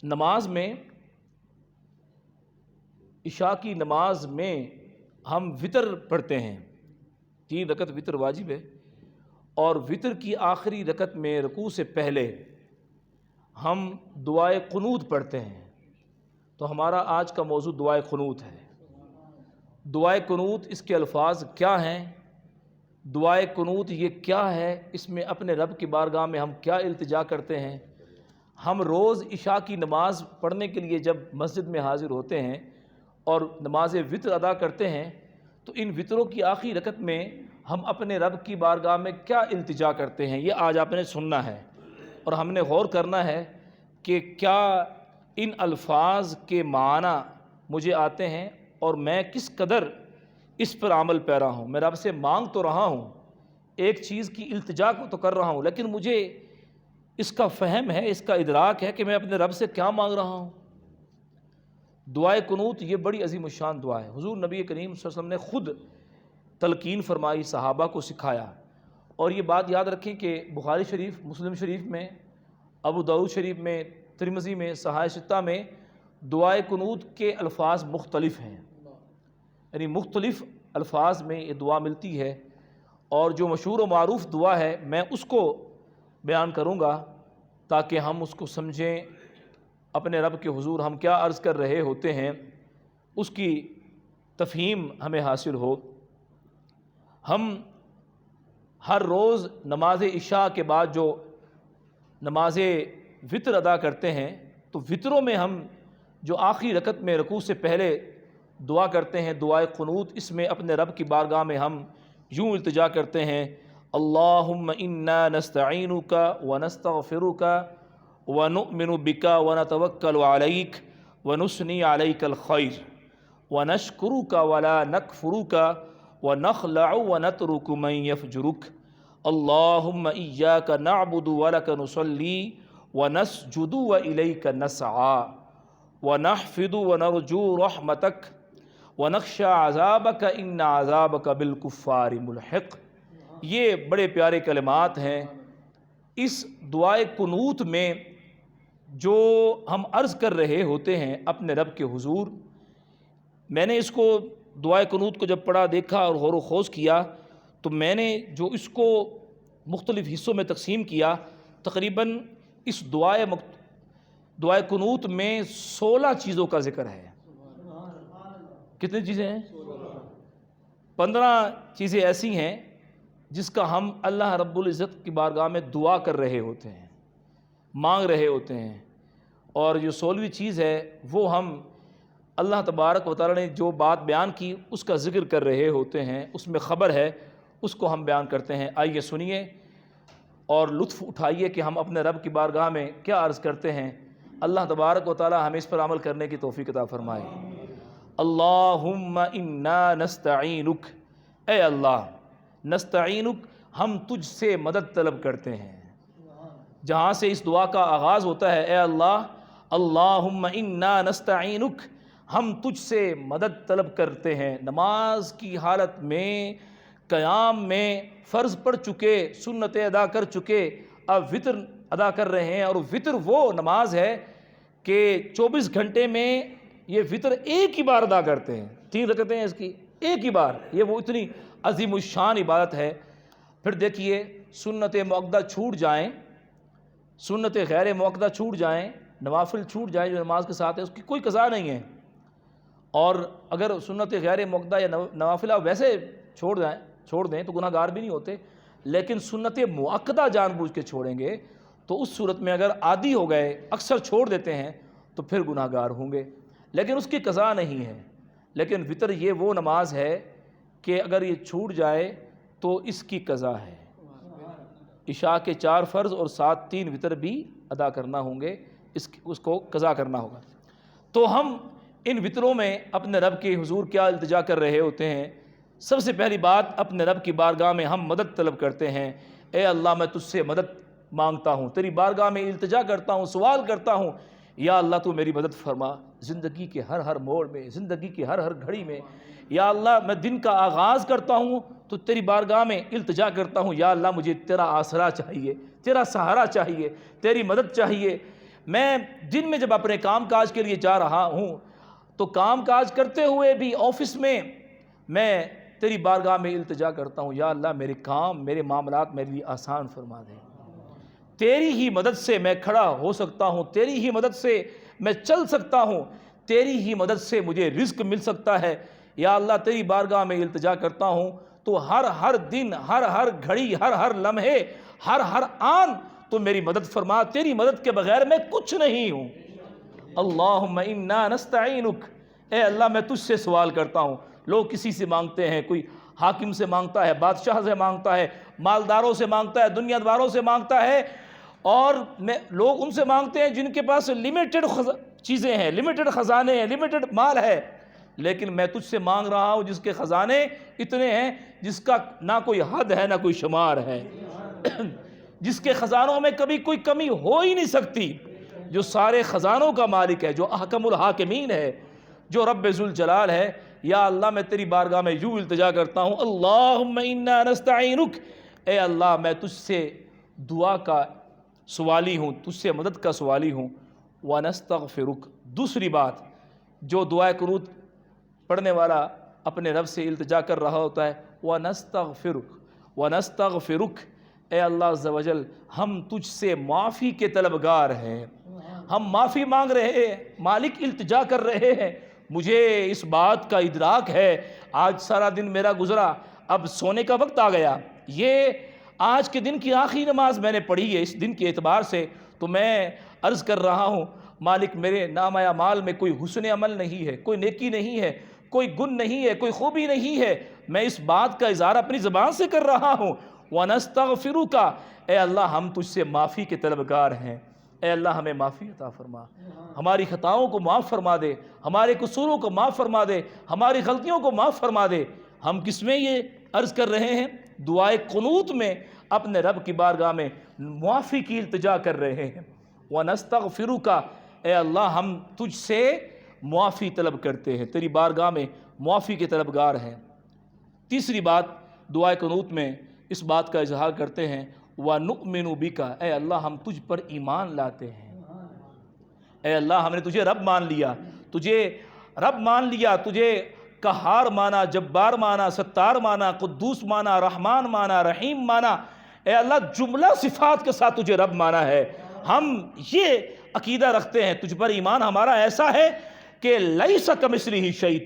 نماز میں، عشاء کی نماز میں ہم وطر پڑھتے ہیں، 3 رکعت وطر واجب ہے، اور وطر کی آخری رکعت میں رکوع سے پہلے ہم دعائے قنوت پڑھتے ہیں۔ تو ہمارا آج کا موضوع دعائے قنوت ہے۔ دعائے قنوت، اس کے الفاظ کیا ہیں؟ دعائے قنوت یہ کیا ہے؟ اس میں اپنے رب کی بارگاہ میں ہم کیا التجا کرتے ہیں؟ ہم روز عشاء کی نماز پڑھنے کے لیے جب مسجد میں حاضر ہوتے ہیں اور نماز وطر ادا کرتے ہیں تو ان وطروں کی آخری رکعت میں ہم اپنے رب کی بارگاہ میں کیا التجا کرتے ہیں، یہ آج آپ نے سننا ہے، اور ہم نے غور کرنا ہے کہ کیا ان الفاظ کے معنی مجھے آتے ہیں اور میں کس قدر اس پر عمل پیرا ہوں۔ میں رب سے مانگ تو رہا ہوں، ایک چیز کی التجا کو تو کر رہا ہوں، لیکن مجھے اس کا فہم ہے، اس کا ادراک ہے کہ میں اپنے رب سے کیا مانگ رہا ہوں۔ دعائے قنوت یہ بڑی عظیم الشان دعا ہے۔ حضور نبی کریم صلی اللہ علیہ وسلم نے خود تلقین فرمائی، صحابہ کو سکھایا، اور یہ بات یاد رکھیں کہ بخاری شریف، مسلم شریف میں، ابو داؤد شریف میں، ترمذی میں، صحاح ستہ میں دعائے قنوت کے الفاظ مختلف ہیں، یعنی مختلف الفاظ میں یہ دعا ملتی ہے، اور جو مشہور و معروف دعا ہے میں اس کو بیان کروں گا تاکہ ہم اس کو سمجھیں، اپنے رب کے حضور ہم کیا عرض کر رہے ہوتے ہیں اس کی تفہیم ہمیں حاصل ہو۔ ہم ہر روز نماز عشاء کے بعد جو نماز وطر ادا کرتے ہیں تو وطروں میں ہم جو آخری رکعت میں رکوع سے پہلے دعا کرتے ہیں دعائے قنوت، اس میں اپنے رب کی بارگاہ میں ہم یوں التجا کرتے ہیں: اللہم انا نستعینک ونستغفرک ونؤمن بک ونتوکل علیک ونثنی علیک الخیر ونشکرک ولا نکفرک ونخلع ونترک من یفجرک اللہم ایاک نعبد ولک نصلی ونسجد والیک نسعی ونحفظ ونرجو رحمتک ونخشى عذابک ان عذابک بالکفار ملحق۔ یہ بڑے پیارے کلمات ہیں۔ اس دعائے قنوت میں جو ہم عرض کر رہے ہوتے ہیں اپنے رب کے حضور، میں نے اس کو دعائے قنوت کو جب پڑھا، دیکھا اور غور و خوض کیا تو میں نے جو اس کو مختلف حصوں میں تقسیم کیا، تقریباً اس دعائے قنوت میں 16 چیزوں کا ذکر ہے۔ کتنی چیزیں ہیں؟ 15 چیزیں ایسی ہیں جس کا ہم اللہ رب العزت کی بارگاہ میں دعا کر رہے ہوتے ہیں، مانگ رہے ہوتے ہیں، اور جو 16ویں چیز ہے وہ ہم اللہ تبارک و تعالی نے جو بات بیان کی اس کا ذکر کر رہے ہوتے ہیں، اس میں خبر ہے، اس کو ہم بیان کرتے ہیں۔ آئیے سنیے اور لطف اٹھائیے کہ ہم اپنے رب کی بارگاہ میں کیا عرض کرتے ہیں۔ اللہ تبارک و تعالی ہمیں اس پر عمل کرنے کی توفیق عطا فرمائے۔ اللہم انا نستعینک، اے اللہ، نستعینک، ہم تجھ سے مدد طلب کرتے ہیں۔ جہاں سے اس دعا کا آغاز ہوتا ہے، اے اللہ، اللہم انا نستعینک، ہم تجھ سے مدد طلب کرتے ہیں۔ نماز کی حالت میں، قیام میں فرض پڑھ چکے، سنتیں ادا کر چکے، اب وطر ادا کر رہے ہیں، اور وطر وہ نماز ہے کہ 24 گھنٹے میں یہ وطر ایک ہی بار ادا کرتے ہیں، 3 رکعتیں ہیں اس کی، ایک ہی بار، یہ وہ اتنی عظیم الشان عبادت ہے۔ پھر دیکھیے، سنت موقدہ چھوٹ جائیں، سنت غیر موقدہ چھوٹ جائیں، نوافل چھوٹ جائیں جو نماز کے ساتھ ہے، اس کی کوئی قضا نہیں ہے، اور اگر سنت غیر موقدہ یا نوافل آپ ویسے چھوڑ دیں تو گناہ گار بھی نہیں ہوتے، لیکن سنت مؤکدہ جان بوجھ کے چھوڑیں گے تو اس صورت میں اگر عادی ہو گئے، اکثر چھوڑ دیتے ہیں تو پھر گناہ گار ہوں گے، لیکن اس کی قضا نہیں ہے۔ لیکن وطر یہ وہ نماز ہے کہ اگر یہ چھوٹ جائے تو اس کی قضا ہے۔ عشاء کے 4 فرض اور ساتھ 3 وطر بھی ادا کرنا ہوں گے، اس کو قضا کرنا ہوگا۔ تو ہم ان وطروں میں اپنے رب کے حضور کیا التجا کر رہے ہوتے ہیں؟ سب سے پہلی بات، اپنے رب کی بارگاہ میں ہم مدد طلب کرتے ہیں۔ اے اللہ، میں تجھ سے مدد مانگتا ہوں، تیری بارگاہ میں التجا کرتا ہوں، سوال کرتا ہوں، یا اللہ تو میری مدد فرما زندگی کے ہر موڑ میں، زندگی کی ہر گھڑی میں۔ یا اللہ، میں دن کا آغاز کرتا ہوں تو تیری بارگاہ میں التجا کرتا ہوں، یا اللہ مجھے تیرا آسرا چاہیے، تیرا سہارا چاہیے، تیری مدد چاہیے۔ میں دن میں جب اپنے کام کاج کے لیے جا رہا ہوں تو کام کاج کرتے ہوئے بھی آفس میں تیری بارگاہ میں التجا کرتا ہوں، یا اللہ میرے کام میرے معاملات میرے لیے آسان فرما دے، تیری ہی مدد سے میں کھڑا ہو سکتا ہوں، تیری ہی مدد سے میں چل سکتا ہوں، تیری ہی مدد سے مجھے رزق مل سکتا ہے، یا اللہ تیری بارگاہ میں التجا کرتا ہوں، تو ہر دن ہر گھڑی ہر لمحے ہر آن تو میری مدد فرما، تیری مدد کے بغیر میں کچھ نہیں ہوں۔ اللہم انا نستعینک، اے اللہ میں تجھ سے سوال کرتا ہوں۔ لوگ کسی سے مانگتے ہیں، کوئی حاکم سے مانگتا ہے، بادشاہ سے مانگتا ہے، مالداروں سے مانگتا ہے، دنیا داروں سے مانگتا ہے، اور لوگ ان سے مانگتے ہیں جن کے پاس لمیٹڈ چیزیں ہیں، لمیٹڈ خزانے ہیں، لمیٹڈ مال ہے، لیکن میں تجھ سے مانگ رہا ہوں جس کے خزانے اتنے ہیں جس کا نہ کوئی حد ہے نہ کوئی شمار ہے، جس کے خزانوں میں کبھی کوئی کمی ہو ہی نہیں سکتی، جو سارے خزانوں کا مالک ہے، جو احکم الحاکمین ہے، جو رب ذوالجلال ہے۔ یا اللہ میں تیری بارگاہ میں یوں التجا کرتا ہوں، اللہم انا نستعینک، اے اللہ میں تجھ سے دعا کا سوالی ہوں، تجھ سے مدد کا سوالی ہوں، ونستغفرک۔ دوسری بات جو دعائے قنوت پڑھنے والا اپنے رب سے التجا کر رہا ہوتا ہے، ونستغفرک، اے اللہ عز و جل ہم تجھ سے معافی کے طلبگار ہیں، ہم معافی مانگ رہے ہیں، مالک التجا کر رہے ہیں، مجھے اس بات کا ادراک ہے آج سارا دن میرا گزرا، اب سونے کا وقت آ گیا، یہ آج کے دن کی آخری نماز میں نے پڑھی ہے، اس دن کے اعتبار سے تو میں عرض کر رہا ہوں مالک میرے نامہ اعمال میں کوئی حسن عمل نہیں ہے، کوئی نیکی نہیں ہے، کوئی گن نہیں ہے، کوئی خوبی نہیں ہے، میں اس بات کا اظہار اپنی زبان سے کر رہا ہوں، وَنَسْتَغْفِرُكَ، اے اللہ ہم تجھ سے معافی کے طلبگار ہیں، اے اللہ ہمیں معافی عطا فرما، ہماری خطاؤں کو معاف فرما دے، ہمارے قصوروں کو معاف فرما دے، ہماری غلطیوں کو معاف فرما دے۔ ہم کس میں یہ عرض کر رہے ہیں؟ دعائے قنوت میں اپنے رب کی بارگاہ میں معافی کی التجا کر رہے ہیں۔ وَنَسْتَغْفِرُكَ، اے اللہ ہم تجھ سے معافی طلب کرتے ہیں، تیری بارگاہ میں معافی کے طلبگار ہیں۔ تیسری بات دعائے قنوت میں اس بات کا اظہار کرتے ہیں، وَنُؤْمِنُ بِكَ، اے اللہ ہم تجھ پر ایمان لاتے ہیں، اے اللہ ہم نے تجھے رب مان لیا، تجھے رب مان لیا، تجھے قہار مانا، جبار مانا، ستار مانا، قدوس مانا، رحمان مانا، رحیم مانا، اے اللہ جملہ صفات کے ساتھ تجھے رب مانا ہے۔ ہم یہ عقیدہ رکھتے ہیں، تجھ پر ایمان ہمارا ایسا ہے کہ لیس کمثلہ شیء،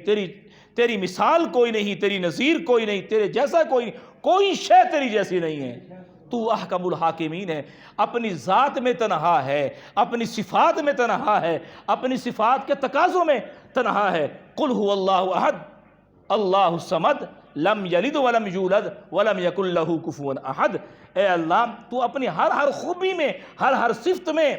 تیری مثال کوئی نہیں، تیری نظیر کوئی نہیں، تیرے جیسا کوئی شے تیری جیسی نہیں ہے، تو احکم الحاکمین ہے، اپنی ذات میں تنہا ہے، اپنی صفات میں تنہا ہے، اپنی صفات کے تقاضوں میں تنہا ہے۔ قل هو اللہ احد اللہ الصمد لم یلد ولم یولد ولم یکن لہ کفوا احد، اے اللہ تو اپنی ہر خوبی میں ہر صفت میں،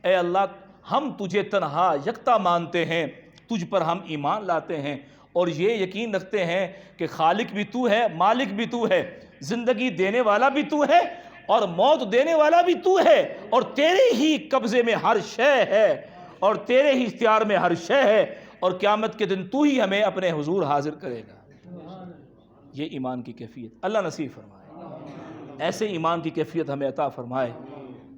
اے اللہ ہم تجھے تنہا یکتا مانتے ہیں، تجھ پر ہم ایمان لاتے ہیں، اور یہ یقین رکھتے ہیں کہ خالق بھی تو ہے، مالک بھی تو ہے، زندگی دینے والا بھی تو ہے اور موت دینے والا بھی تو ہے، اور تیرے ہی قبضے میں ہر شے ہے اور تیرے ہی اختیار میں ہر شے ہے، اور قیامت کے دن تو ہی ہمیں اپنے حضور حاضر کرے گا۔ یہ ایمان کی کیفیت اللہ نصیب فرمائے، ایسے ایمان کی کیفیت ہمیں عطا فرمائے۔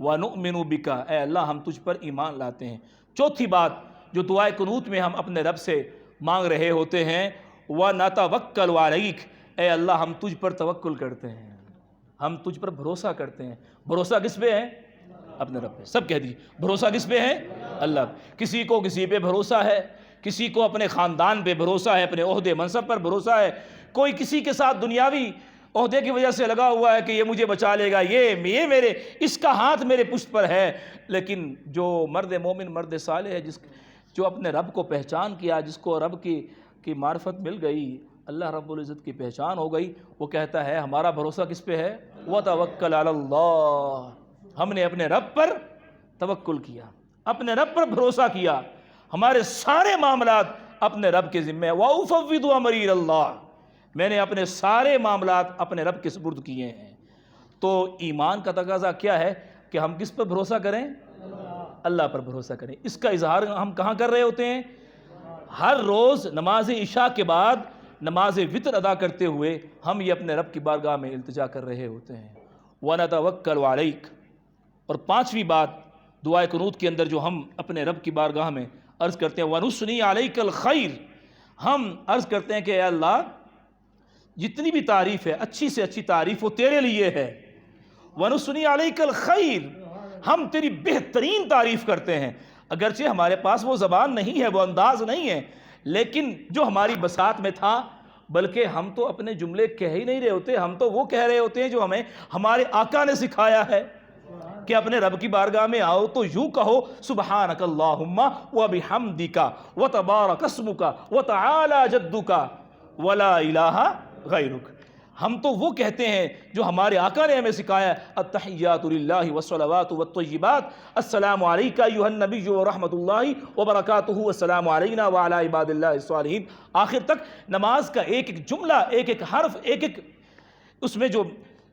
وَنُؤْمِنُ بِكَ، اے اللہ ہم تجھ پر ایمان لاتے ہیں۔ چوتھی بات جو دعائے قنوت میں ہم اپنے رب سے مانگ رہے ہوتے ہیں، وَنَتَوَكَّلُ عَلَيْكَ، اے اللہ ہم تجھ پر توکل کرتے ہیں، ہم تجھ پر بھروسہ کرتے ہیں۔ بھروسہ کس پہ ہے؟ اپنے رب پہ۔ سب کہہ دیجیے بھروسہ کس پہ ہے؟ اللہ پہ۔ کسی کو کسی پہ بھروسہ ہے، کسی کو اپنے خاندان پہ بھروسہ ہے، اپنے عہدے منصب پر بھروسہ ہے، کوئی کسی کے ساتھ دنیاوی عہدے کی وجہ سے لگا ہوا ہے کہ یہ مجھے بچا لے گا، یہ میرے اس کا ہاتھ میرے پشت پر ہے۔ لیکن جو مرد مومن مرد صالح ہے، جو اپنے رب کو پہچان کیا، جس کو رب کی معرفت مل گئی، اللہ رب العزت کی پہچان ہو گئی، وہ کہتا ہے ہمارا بھروسہ کس پہ ہے؟ وَتَوَكَّلْ عَلَى اللَّهِ، ہم نے اپنے رب پر توکل کیا، اپنے رب پر بھروسہ کیا، ہمارے سارے معاملات اپنے رب کے ذمہ ہیں۔ وَأُفَوِّضُ أَمْرِي إِلَى اللَّهِ، میں نے اپنے سارے معاملات اپنے رب کے سپرد کیے ہیں۔ تو ایمان کا تقاضا کیا ہے کہ ہم کس پر بھروسہ کریں؟ اللہ پر بھروسہ کریں۔ اس کا اظہار ہم کہاں کر رہے ہوتے ہیں؟ ہر روز نماز عشاء کے بعد نماز وتر ادا کرتے ہوئے ہم یہ اپنے رب کی بارگاہ میں التجا کر رہے ہوتے ہیں۔ وَنَتَوَكَّلُ عَلَيْكَ۔ اور پانچویں بات دعائے قنوت کے اندر جو ہم اپنے رب کی بارگاہ میں عرض کرتے ہیں وَنُثْنِي عَلَيْكَ الْخَيْرِ، ہم عرض کرتے ہیں کہ اے اللہ جتنی بھی تعریف ہے اچھی سے اچھی تعریف وہ تیرے لیے ہے، وَنُثْنِي عَلَيْكَ الْخَيْرِ، ہم تیری بہترین تعریف کرتے ہیں، اگرچہ ہمارے پاس وہ زبان نہیں ہے، وہ انداز نہیں ہے، لیکن جو ہماری بساط میں تھا، بلکہ ہم تو اپنے جملے کہہ ہی نہیں رہے ہوتے، ہم تو وہ کہہ رہے ہوتے ہیں جو ہمیں ہمارے آقا نے سکھایا ہے کہ اپنے رب کی بارگاہ میں آؤ تو یوں کہو سبحانک اللہم وبحمدک وتبارک اسمک وتعالی جدک ولا الہ غیرک، ہم تو وہ کہتے ہیں جو ہمارے آقا نے ہمیں سکھایا ہے، التحیات للہ والصلوات والطیبات، السلام علیک ایھا النبی ورحمۃ اللہ وبرکاتہ، السلام علینا وعلی عباد اللہ الصالحین، آخر تک نماز کا ایک ایک جملہ، ایک ایک حرف، ایک ایک اس میں جو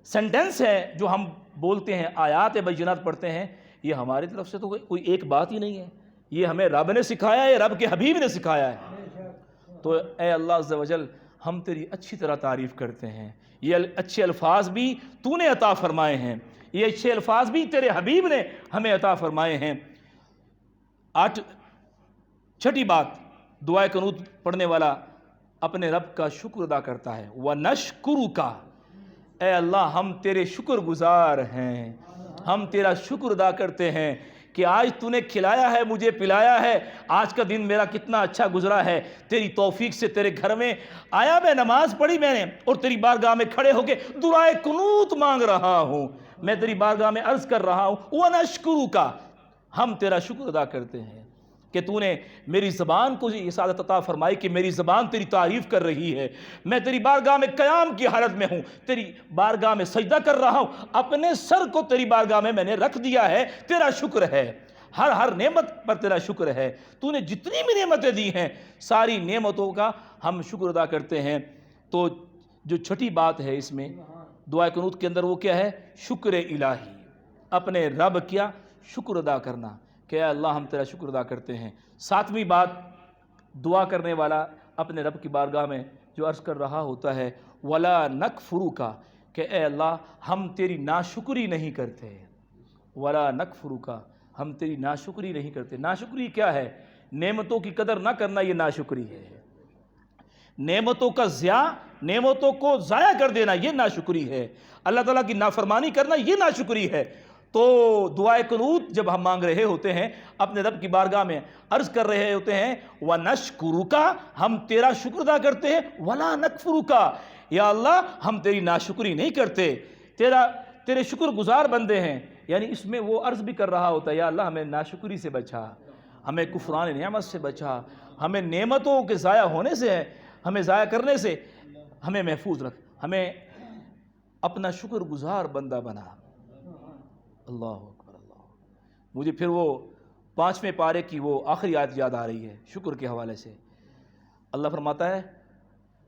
سینٹنس ہے جو ہم بولتے ہیں، آیات بینات پڑھتے ہیں، یہ ہماری طرف سے تو کوئی ایک بات ہی نہیں ہے، یہ ہمیں رب نے سکھایا ہے، رب کے حبیب نے سکھایا ہے۔ تو اے اللہ عز و جل ہم تیری اچھی طرح تعریف کرتے ہیں، یہ اچھے الفاظ بھی تو نے عطا فرمائے ہیں، یہ اچھے الفاظ بھی تیرے حبیب نے ہمیں عطا فرمائے ہیں۔ چھٹی بات، دعائے قنوت پڑھنے والا اپنے رب کا شکر ادا کرتا ہے، وَنَشْكُرُكَ، اے اللہ ہم تیرے شکر گزار ہیں، ہم تیرا شکر ادا کرتے ہیں کہ آج تو نے کھلایا ہے، مجھے پلایا ہے، آج کا دن میرا کتنا اچھا گزرا ہے، تیری توفیق سے تیرے گھر میں آیا، میں نماز پڑھی میں نے اور تیری بارگاہ میں کھڑے ہو کے دعائے قنوت مانگ رہا ہوں، میں تیری بارگاہ میں عرض کر رہا ہوں، وَنَشْكُرُكَ، ہم تیرا شکر ادا کرتے ہیں کہ تو نے میری زبان کو یہ سعادت عطا فرمائی کہ میری زبان تیری تعریف کر رہی ہے، میں تیری بارگاہ میں قیام کی حالت میں ہوں، تیری بارگاہ میں سجدہ کر رہا ہوں، اپنے سر کو تیری بارگاہ میں نے رکھ دیا ہے، تیرا شکر ہے، ہر نعمت پر تیرا شکر ہے، تو نے جتنی بھی نعمتیں دی ہیں ساری نعمتوں کا ہم شکر ادا کرتے ہیں۔ تو جو چھٹی بات ہے اس میں دعائے قنوت کے اندر وہ کیا ہے؟ شکر الہی، اپنے رب کیا شکر ادا کرنا کہ اے اللہ ہم تیرا شکر ادا کرتے ہیں۔ ساتویں بات، دعا کرنے والا اپنے رب کی بارگاہ میں جو عرض کر رہا ہوتا ہے وَلَا نَكْفُرُكَ، کہ اے اللہ ہم تیری ناشکری نہیں کرتے، وَلَا نَكْفُرُكَ، ہم تیری ناشکری نہیں کرتے۔ ناشکری کیا ہے؟ نعمتوں کی قدر نہ کرنا، یہ ناشکری ہے، نعمتوں کا نعمتوں کو ضائع کر دینا یہ ناشکری ہے، اللہ تعالیٰ کی نافرمانی کرنا یہ ناشکری ہے۔ تو دعائے قنوت جب ہم مانگ رہے ہوتے ہیں اپنے رب کی بارگاہ میں عرض کر رہے ہوتے ہیں وَنَشْكُرُكَ، ہم تیرا شکر ادا کرتے ہیں، وَلَا نَكْفُرُكَ، یا اللہ ہم تیری ناشکری نہیں کرتے، تیرے شکر گزار بندے ہیں، یعنی اس میں وہ عرض بھی کر رہا ہوتا ہے یا اللہ ہمیں ناشکری سے بچا، ہمیں کفران نعمت سے بچا، ہمیں نعمتوں کے ضائع ہونے سے، ہمیں ضائع کرنے سے ہمیں محفوظ رکھ، ہمیں اپنا شکر گزار بندہ بنا۔ اللہ اکبر، اللہ، مجھے پھر وہ 5ویں پارے کی وہ آخری آیت یاد آ رہی ہے شکر کے حوالے سے۔ اللہ فرماتا ہے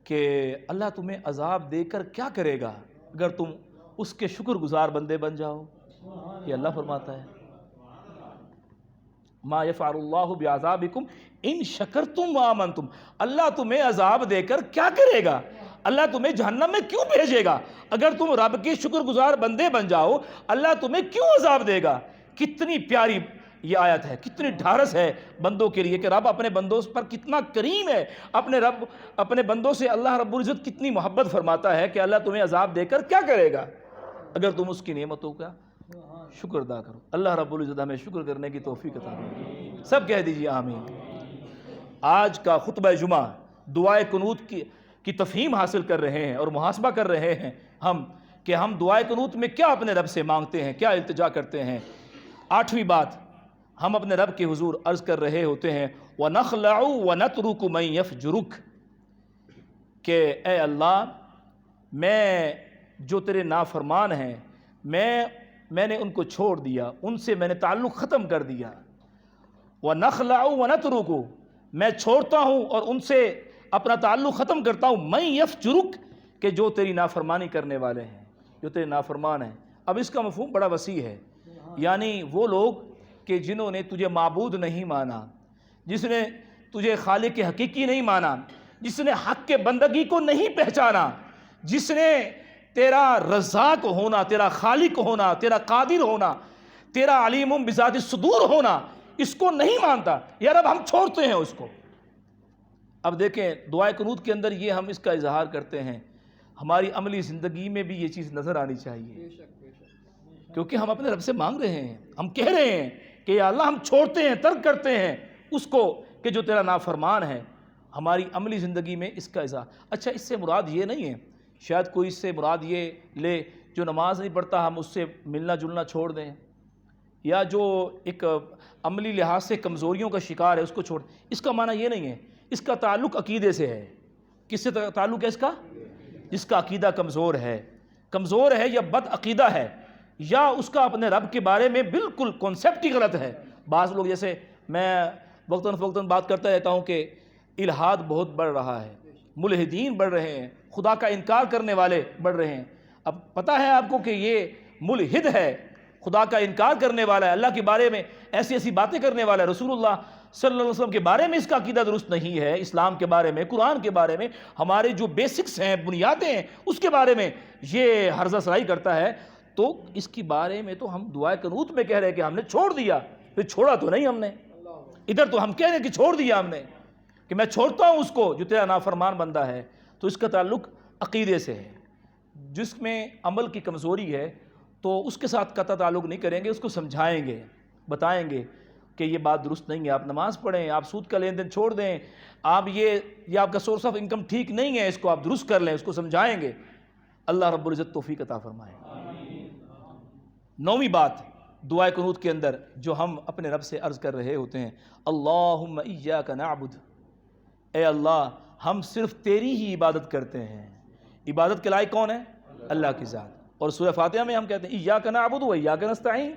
کہ اللہ تمہیں عذاب دے کر کیا کرے گا اگر تم اس کے شکر گزار بندے بن جاؤ، یہ اللہ فرماتا ہے، ما یفعل اللہ بعذابکم ان شکرتم وآمنتم، اللہ تمہیں عذاب دے کر کیا کرے گا، اللہ تمہیں جہنم میں کیوں بھیجے گا، اگر تم رب کے شکر گزار بندے بن جاؤ اللہ تمہیں کیوں عذاب دے گا۔ کتنی پیاری یہ آیت ہے، کتنی ڈھارس ہے بندوں کے لیے کہ رب اپنے بندوں پر کتنا کریم ہے، اپنے بندوں سے اللہ رب العزت کتنی محبت فرماتا ہے کہ اللہ تمہیں عذاب دے کر کیا کرے گا اگر تم اس کی نعمتوں کا شکر ادا کرو۔ اللہ رب العزت ہمیں شکر کرنے کی توفیق عطا فرمائے، سب کہہ دیجیے آمین۔ آج کا خطبہ جمعہ دعائے قنوت کی تفہیم حاصل کر رہے ہیں اور محاسبہ کر رہے ہیں ہم کہ ہم دعائے قنوت میں کیا اپنے رب سے مانگتے ہیں، کیا التجا کرتے ہیں۔ 8ویں بات، ہم اپنے رب کے حضور عرض کر رہے ہوتے ہیں وَنَخْلَعُ وَنَتْرُكُ مَنْ يَفْجُرُكَ، کہ اے اللہ میں جو تیرے نافرمان ہیں میں نے ان کو چھوڑ دیا، ان سے میں نے تعلق ختم کر دیا۔ وَنَخْلَعُ وَنَتْرُكُ، میں چھوڑتا ہوں اور ان سے اپنا تعلق ختم کرتا ہوں، مَنْ يَفْجُرُكَ، کہ جو تیری نافرمانی کرنے والے ہیں، جو تیرے نافرمان ہیں۔ اب اس کا مفہوم بڑا وسیع ہے، یعنی وہ لوگ کہ جنہوں نے تجھے معبود نہیں مانا، جس نے تجھے خالق حقیقی نہیں مانا، جس نے حق کے بندگی کو نہیں پہچانا، جس نے تیرا رزاق ہونا، تیرا خالق ہونا، تیرا قادر ہونا، تیرا علیم بذات الصدور ہونا اس کو نہیں مانتا، یا رب ہم چھوڑتے ہیں اس کو۔ اب دیکھیں دعائے قنوت کے اندر یہ ہم اس کا اظہار کرتے ہیں، ہماری عملی زندگی میں بھی یہ چیز نظر آنی چاہیے، کیونکہ ہم اپنے رب سے مانگ رہے ہیں، ہم کہہ رہے ہیں کہ یا اللہ ہم چھوڑتے ہیں، ترک کرتے ہیں اس کو کہ جو تیرا نافرمان ہے۔ ہماری عملی زندگی میں اس کا اظہار۔ اچھا، اس سے مراد یہ نہیں ہے، شاید کوئی اس سے مراد یہ لے جو نماز نہیں پڑھتا ہم اس سے ملنا جلنا چھوڑ دیں، یا جو ایک عملی لحاظ سے کمزوریوں کا شکار ہے اس کو چھوڑ۔ اس کا معنی یہ نہیں ہے، اس کا تعلق عقیدے سے ہے۔ کس سے تعلق ہے اس کا؟ جس کا عقیدہ کمزور ہے یا بد عقیدہ ہے، یا اس کا اپنے رب کے بارے میں بالکل کانسیپٹ ہی غلط ہے۔ بعض لوگ، جیسے میں وقتاً فوقتاً بات کرتا رہتا ہوں کہ الحاد بہت بڑھ رہا ہے، ملحدین بڑھ رہے ہیں، خدا کا انکار کرنے والے بڑھ رہے ہیں۔ اب پتہ ہے آپ کو کہ یہ ملحد ہے، خدا کا انکار کرنے والا ہے، اللہ کے بارے میں ایسی ایسی باتیں کرنے والا ہے، رسول اللہ صلی اللہ علیہ وسلم کے بارے میں اس کا عقیدہ درست نہیں ہے، اسلام کے بارے میں، قرآن کے بارے میں، ہمارے جو بیسکس ہیں، بنیادیں ہیں، اس کے بارے میں یہ ہرزہ سرائی کرتا ہے، تو اس کے بارے میں تو ہم دعائے قنوت میں کہہ رہے ہیں کہ ہم نے چھوڑ دیا۔ پھر چھوڑا تو نہیں ہم نے، ادھر تو ہم کہہ رہے ہیں کہ چھوڑ دیا ہم نے، کہ میں چھوڑتا ہوں اس کو جو تیرا نافرمان بندہ ہے۔ تو اس کا تعلق عقیدے سے ہے۔ جس میں عمل کی کمزوری ہے تو اس کے ساتھ قطع تعلق نہیں کریں گے، اس کو سمجھائیں گے، بتائیں گے کہ یہ بات درست نہیں ہے، آپ نماز پڑھیں، آپ سود کا لین دین چھوڑ دیں، آپ یہ آپ کا سورس آف انکم ٹھیک نہیں ہے، اس کو آپ درست کر لیں، اس کو سمجھائیں گے۔ اللہ رب العزت توفیق عطا فرمائے۔ 9ویں بات دعائے قنوت کے اندر جو ہم اپنے رب سے عرض کر رہے ہوتے ہیں، اللہم ایاک نعبد، اے اللہ ہم صرف تیری ہی عبادت کرتے ہیں۔ عبادت کے لائق کون ہے؟ اللہ کی ذات۔ اور سورہ فاتحہ میں ہم کہتے ہیں ایاک نعبد و ایاک نستعین،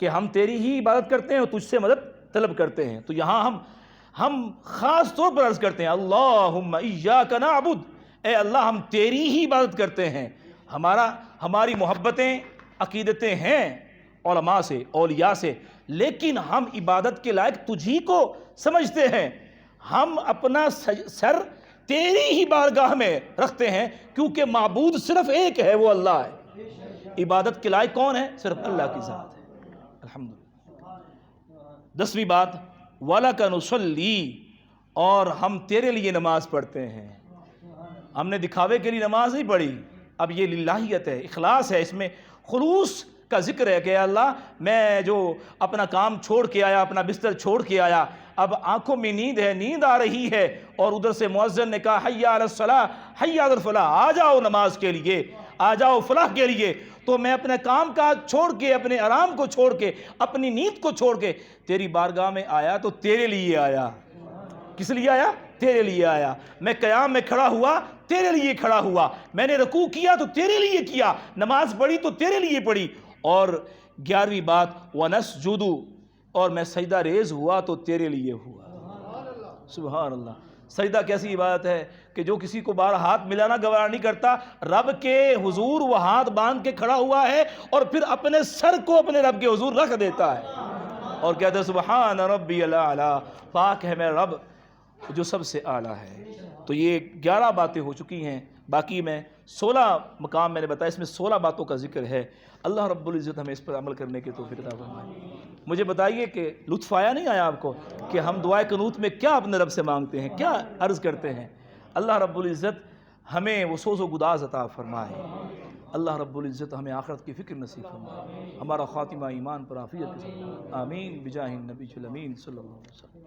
کہ ہم تیری ہی عبادت کرتے ہیں اور تجھ سے مدد طلب کرتے ہیں۔ تو یہاں ہم خاص طور پر عرض کرتے ہیں اللہم ایاک نعبد، اے اللہ ہم تیری ہی عبادت کرتے ہیں۔ ہماری محبتیں عقیدتیں ہیں علماء سے، اولیاء سے، لیکن ہم عبادت کے لائق تجھی کو سمجھتے ہیں۔ ہم اپنا سر تیری ہی بارگاہ میں رکھتے ہیں، کیونکہ معبود صرف ایک ہے، وہ اللہ ہے۔ عبادت کے لائق کون ہے؟ صرف اللہ کی ذات ہے۔ الحمدللہ۔ 10ویں بات وَلَكَ نُصَلِّي، اور ہم تیرے لیے نماز پڑھتے ہیں۔ ہم نے دکھاوے کے لیے نماز نہیں پڑھی، اب یہ للہیت ہے، اخلاص ہے، اس میں خلوص کا ذکر ہے کہ اللہ میں جو اپنا کام چھوڑ کے آیا، اپنا بستر چھوڑ کے آیا، اب آنکھوں میں نیند ہے، نیند آ رہی ہے، اور ادھر سے مؤذن نے کہا حی علی الصلاۃ حی علی الفلاح، آ جاؤ نماز کے لیے، آ جاؤ فلاح کے لیے، تو میں اپنے کام کاج چھوڑ کے، اپنے آرام کو چھوڑ کے، اپنی نیند کو چھوڑ کے تیری بارگاہ میں آیا، تو تیرے لیے آیا۔ کس لیے آیا؟ تیرے لیے آیا۔ میں قیام میں کھڑا ہوا، تیرے لیے کھڑا ہوا، میں نے رکوع کیا تو تیرے لیے کیا، نماز پڑھی تو تیرے لیے پڑھی۔ اور 11ویں بات وَنَسْجُدُ، اور میں سجدہ ریز ہوا تو تیرے لیے ہوا۔ سبحان اللہ۔ سجدہ کیسی عبادت ہے کہ جو کسی کو بار ہاتھ ملانا گوارا نہیں کرتا، رب کے حضور وہ ہاتھ باندھ کے کھڑا ہوا ہے اور پھر اپنے سر کو اپنے رب کے حضور رکھ دیتا ہے اور کہتا ہے سبحان ربی الاعلیٰ، پاک ہے میرا رب جو سب سے اعلیٰ ہے۔ تو یہ 11 باتیں ہو چکی ہیں، باقی میں 16 مقام میں نے بتایا، اس میں 16 باتوں کا ذکر ہے۔ اللہ رب العزت ہمیں اس پر عمل کرنے کی توفیق عطا فرمائے۔ مجھے بتائیے کہ لطف آیا نہیں آیا آپ کو کہ ہم دعائے قنوت میں کیا اپنے رب سے مانگتے ہیں، کیا عرض کرتے ہیں؟ اللہ رب العزت ہمیں وہ سوز و گداز عطا فرمائے۔ اللہ رب العزت ہمیں آخرت کی فکر نصیب فرمائے، ہمارا خاتمہ ایمان پر عافیت کے ساتھ آمین بجاہ النبی الامین صلی اللہ علیہ وسلم۔